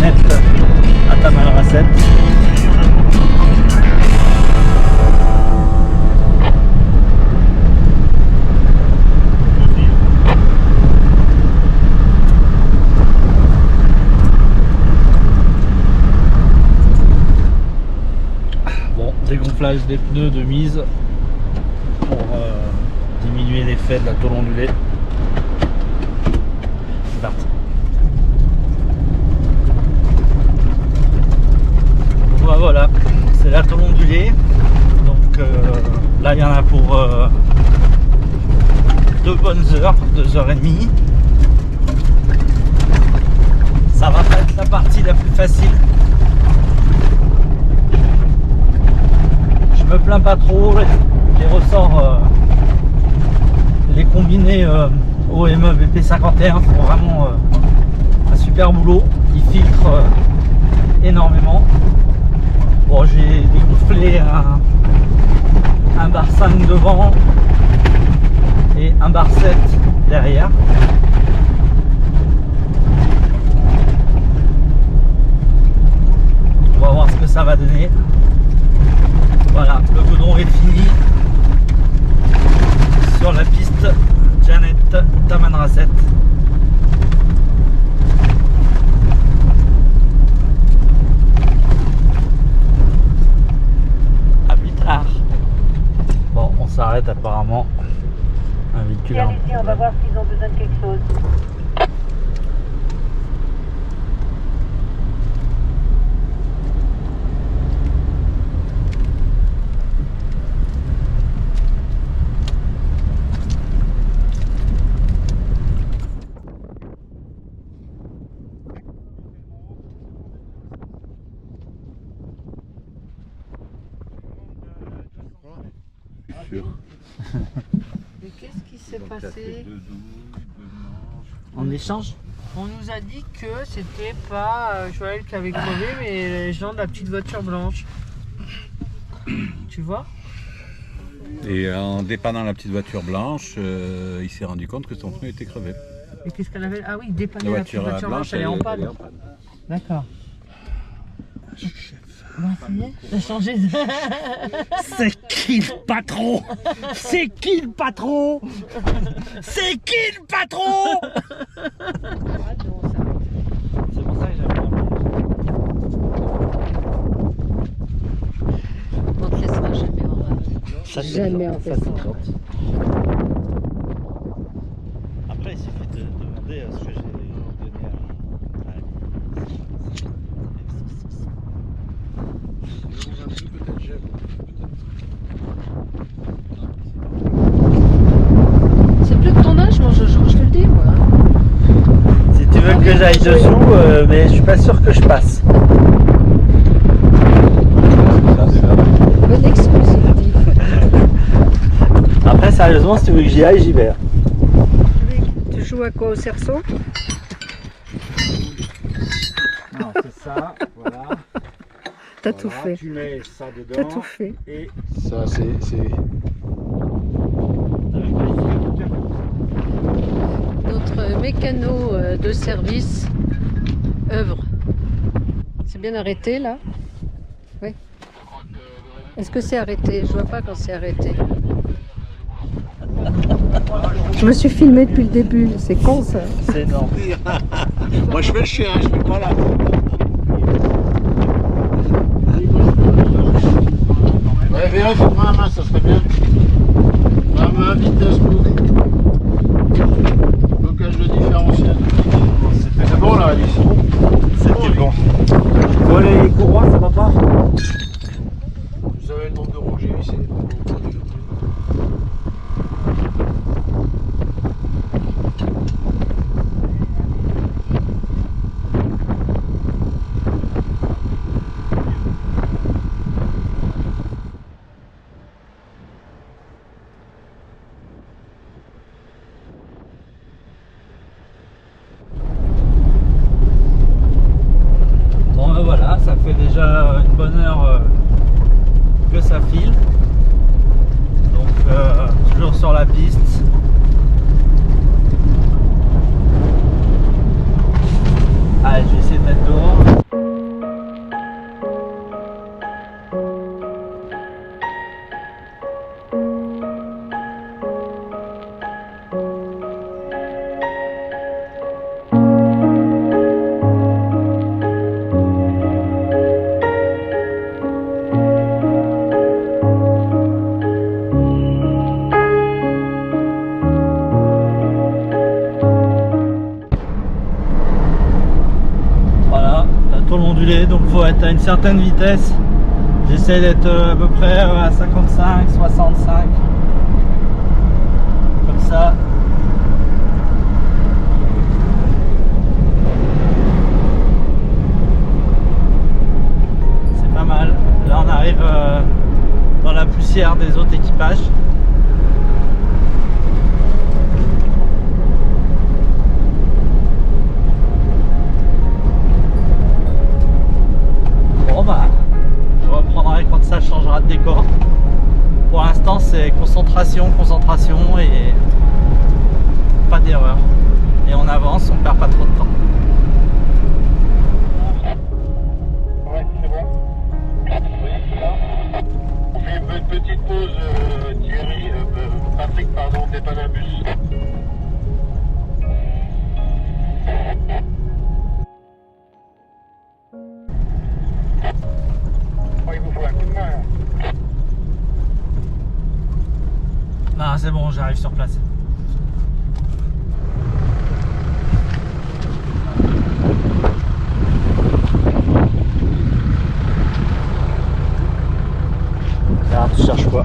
Janet à Tamanrasset. Bon, dégonflage des pneus de mise pour diminuer l'effet de la tôle ondulée. C'est parti. Voilà, c'est la tôle ondulée. Donc là il y en a pour 2 bonnes heures, 2h30. Ça va pas être la partie la plus facile. Je me plains pas trop, les ressorts, les combinés OME BP51 font vraiment un super boulot. Ils filtrent énormément. Bon, j'ai dégonflé un bar 5 devant et un bar 7 derrière. On va voir ce que ça va donner. Voilà, le godron est fini sur la piste Janet Tamanrasset. À plus tard. Bon, on s'arrête apparemment. Un véhicule. Allez-y, on va voir s'ils ont besoin de quelque chose. Mais qu'est-ce qui s'est passé? En échange? On nous a dit que c'était pas Joël qui avait crevé, mais les gens de la petite voiture blanche. Tu vois? Et en dépannant la petite voiture blanche, il s'est rendu compte que son pneu était crevé. Et qu'est-ce qu'elle avait? Ah oui, dépanner la petite voiture blanche, elle est en panne. D'accord. Bon, ça y est, t'as changé de... C'est qui le patron? C'est qui le patron? C'est qui le patron? C'est pour ça que j'aime bien. On te laissera jamais en rade. Ça, c'est Jamais bien. on fait Ça, ça. c'est gentil. Après, il suffit de demander ce que j'ai donné à Ali. C'est plus de ton âge, mon Jojo, je te le dis, moi. Si tu veux que j'aille dessous, mais je suis pas sûr que je passe. Bonne exclusivité. Après, sérieusement, si tu veux que j'y aille, j'y vais. Tu joues à quoi, au cerceau? Non, c'est ça, voilà. T'as tout fait. Tu mets ça dedans. T'as tout fait. Et Ça, c'est... Notre mécano de service œuvre. C'est bien arrêté là? Oui. Est-ce que c'est arrêté? Je vois pas quand c'est arrêté. Je me suis filmé depuis le début, c'est con ça. c'est énorme. Moi, je fais le chien, je fais pas là. Ouais, viens, fais-moi la main, ça serait bien. La main, vitesse, courir. Blocage de différentiel. C'est bon là, Alice. C'était bon. Bon, les courroies, ça va pas? Vous avez le nombre de roues que j'ai vissé. Bon, ben voilà, ça fait déjà une bonne heure que ça file. Donc, toujours sur la piste. Allez, je vais essayer de mettre dehors. circuler, donc faut être à une certaine vitesse. J'essaie d'être à peu près à 55, 65, comme ça. C'est pas mal. Là on arrive dans la poussière des autres équipages. Bon bah, je reprendrai quand ça changera de décor. Pour l'instant c'est concentration, concentration et pas d'erreur. Et on avance, on perd pas trop de temps. Ouais, c'est bon. Oui, c'est là. On fait une petite pause, Thierry, Patrick, pardon, dépanne un bus. Oh, il vous faut un coup de main, là. Non, c'est bon, j'arrive sur place. Alors, tu cherches quoi?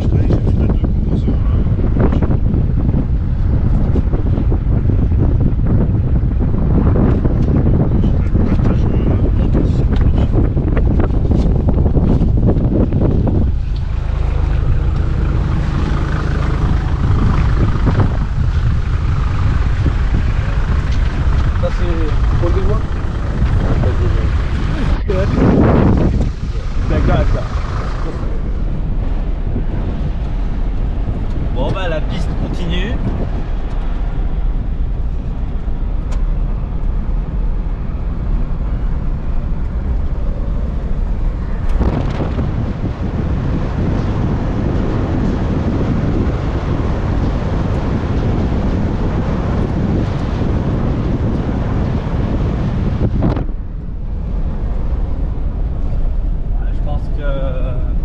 Je croyais que j'ai fait 2 composants, là. Ça c'est Paul Desbois. Bon bah la piste continue. Je pense que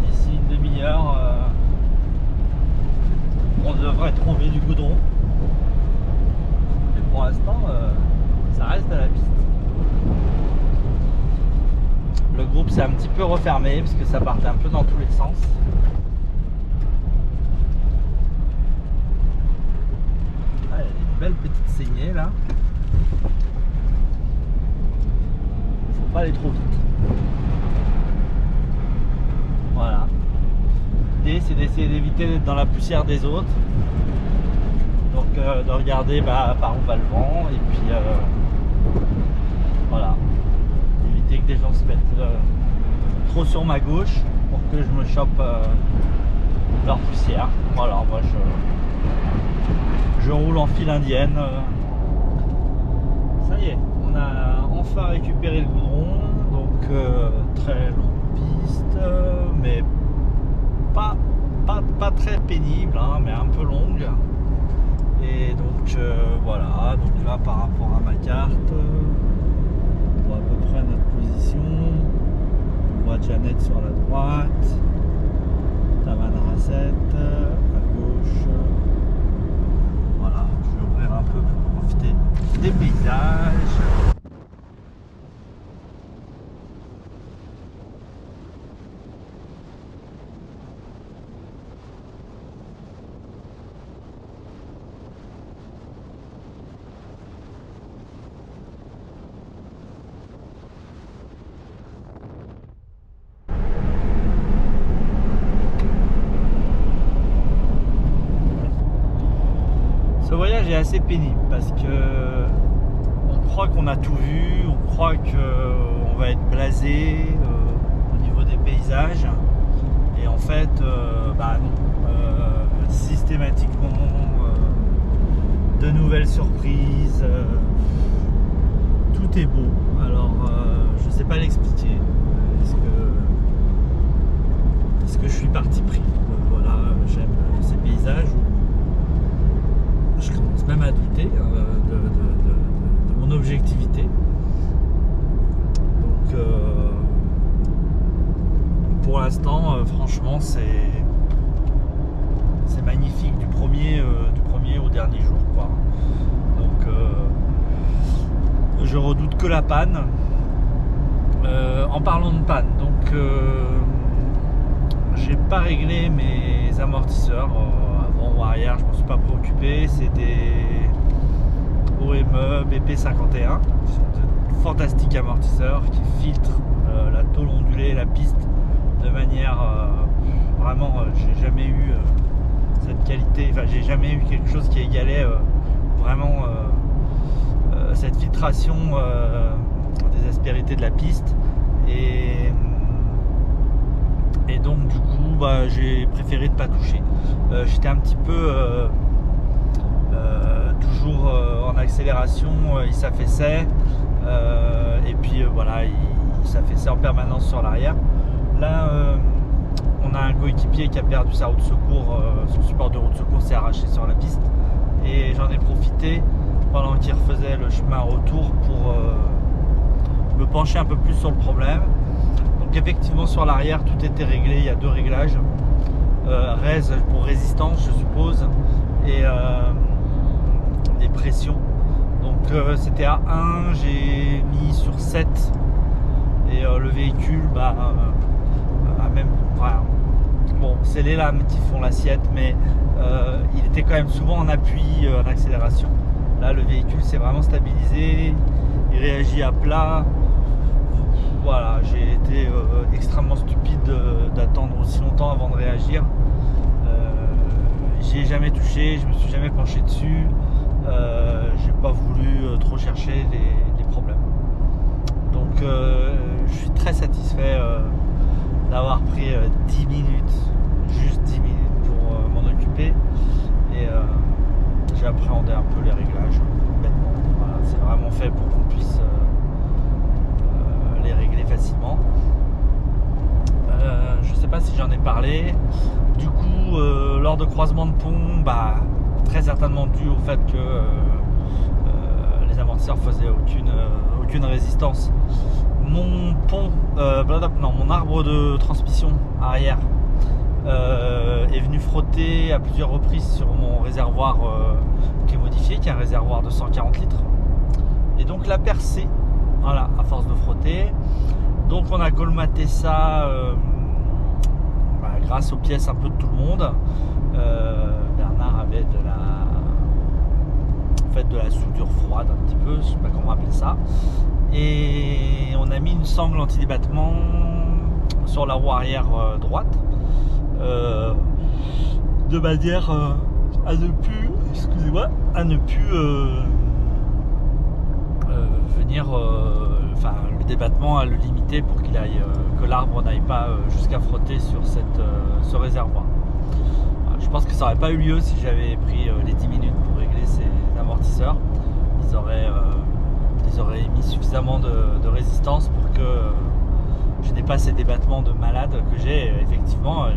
d'ici une demi-heure, on devrait trouver du goudron. Mais pour l'instant, ça reste à la piste. Le groupe s'est un petit peu refermé parce que ça partait un peu dans tous les sens. Ah, il y a des belles petites saignées là. Faut pas aller trop vite. Voilà. L'idée c'est d'essayer d'éviter d'être dans la poussière des autres. Donc de regarder par où va le vent et puis voilà. Éviter que des gens se mettent trop sur ma gauche pour que je me chope leur poussière. Voilà, moi je roule en file indienne. Ça y est, on a enfin récupéré le goudron. Donc très longue piste, mais pas très pénible, hein, mais un peu longue. Et donc voilà, donc là par rapport à ma carte, on voit à peu près notre position. On voit Janet sur la droite, Tamanrasset à gauche. Voilà, je vais ouvrir un peu pour profiter des paysages. Ce voyage est assez pénible parce que on croit qu'on a tout vu, on croit qu'on va être blasé au niveau des paysages et en fait bah non, systématiquement de nouvelles surprises, tout est beau. Alors je sais pas l'expliquer. Est-ce que je suis parti pris? Voilà, j'aime ces paysages où je commence même à douter de mon objectivité. Donc pour l'instant, franchement, c'est magnifique du premier au dernier jour, quoi. Donc je redoute que la panne. En parlant de panne, donc j'ai pas réglé mes amortisseurs avant ou arrière, je m'en suis pas préoccupé. C'est des OME BP51, qui sont de fantastiques amortisseurs qui filtrent la tôle ondulée, la piste de manière vraiment, j'ai jamais eu cette qualité, enfin j'ai jamais eu quelque chose qui égalait vraiment cette filtration des aspérités de la piste. Et donc du coup bah, j'ai préféré ne pas toucher. J'étais un petit peu toujours en accélération, il s'affaissait et puis voilà, il s'affaissait en permanence sur l'arrière. Là on a un coéquipier qui a perdu sa roue de secours, son support de roue de secours s'est arraché sur la piste et j'en ai profité pendant qu'il refaisait le chemin retour pour me pencher un peu plus sur le problème. Donc effectivement sur l'arrière tout était réglé, il y a deux réglages, raise pour résistance je suppose et pression. Donc c'était à 1, j'ai mis sur 7 et le véhicule bah, a même, enfin, bon c'est les lames qui font l'assiette mais il était quand même souvent en appui en accélération. Là le véhicule s'est vraiment stabilisé, il réagit à plat. Voilà, j'ai été extrêmement stupide d'attendre aussi longtemps avant de réagir. J'y ai jamais touché, je me suis jamais penché dessus. J'ai pas voulu trop chercher les problèmes. Donc je suis très satisfait d'avoir pris 10 minutes, juste 10 minutes pour m'en occuper. Et j'ai appréhendé un peu les réglages bêtement. Voilà, c'est vraiment fait pour qu'on puisse les régler facilement. Je sais pas si j'en ai parlé. Du coup, lors de croisement de pont, bah, très certainement dû au fait que les amortisseurs faisaient aucune résistance. Mon pont, mon arbre de transmission arrière est venu frotter à plusieurs reprises sur mon réservoir qui est modifié, qui est un réservoir de 140 litres. Et donc l'a percé. Voilà, à force de frotter. Donc on a colmaté ça bah, grâce aux pièces un peu de tout le monde. Bernard avait de la soudure froide un petit peu, je sais pas comment appeler ça. Et on a mis une sangle anti-débattement sur la roue arrière droite. De manière à ne plus, excusez-moi, à ne plus venir, enfin le débattement à le limiter pour qu'il aille, que l'arbre n'aille pas jusqu'à frotter sur ce réservoir. Je pense que ça n'aurait pas eu lieu si j'avais pris les 10 minutes pour régler ces amortisseurs. Ils auraient émis suffisamment de résistance pour que je n'ai pas ces débattements de malade que j'ai. Effectivement,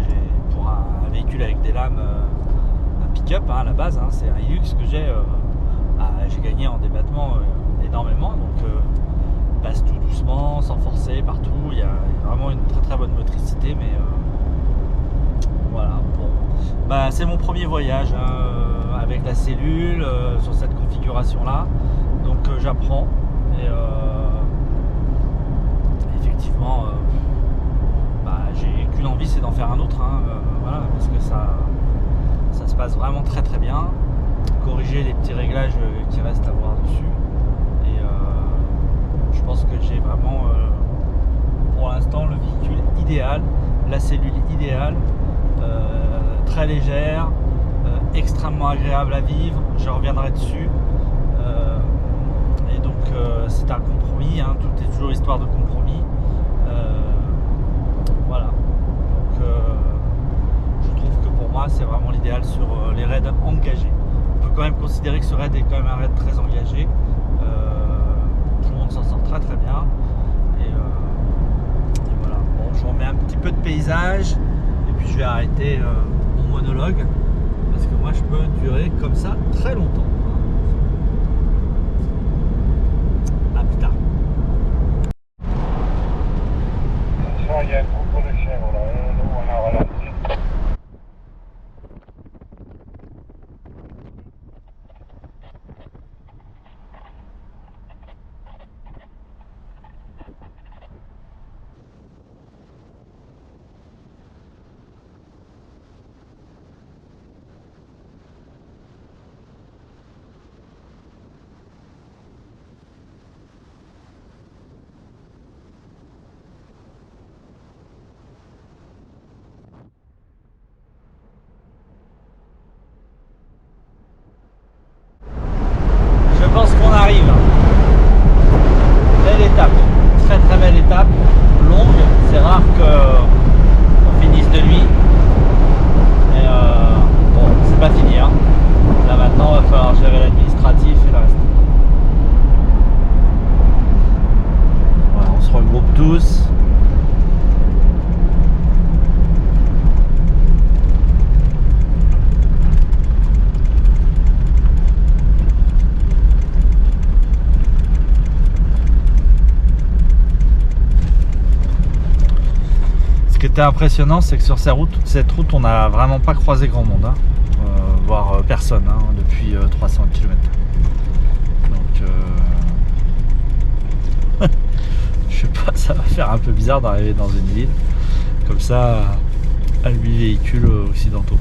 pour un véhicule avec des lames, un pick-up à la base, c'est un Hilux que j'ai gagné en débattement énormément. Donc il passe tout doucement, sans forcer partout. Il y a vraiment une très très bonne motricité, mais voilà. Bon, bah, c'est mon premier voyage avec la cellule sur cette configuration là. Donc j'apprends et effectivement bah, j'ai qu'une envie, c'est d'en faire un autre, voilà, parce que ça se passe vraiment très très bien. Corriger les petits réglages qui restent à voir dessus et je pense que j'ai vraiment pour l'instant le véhicule idéal, la cellule idéale, très légère, extrêmement agréable à vivre. Je reviendrai dessus. Et donc c'est un compromis, tout est toujours histoire de compromis. Voilà. Donc je trouve que pour moi c'est vraiment l'idéal sur les raids engagés. On peut quand même considérer que ce raid est quand même un raid très engagé. Tout le monde s'en sort très très bien. Et voilà. Bon, je vous remets un petit peu de paysage et puis je vais arrêter mon monologue parce que moi je peux durer comme ça très longtemps. À plus tard. Il y a un groupe de chèvres là, nous on a ralenti. tous. Ce qui était impressionnant, c'est que sur cette route, on n'a vraiment pas croisé grand monde, hein. Voire personne, hein, depuis 300 km. Donc, je sais pas, ça va faire un peu bizarre d'arriver dans une ville comme ça à 8 véhicules occidentaux.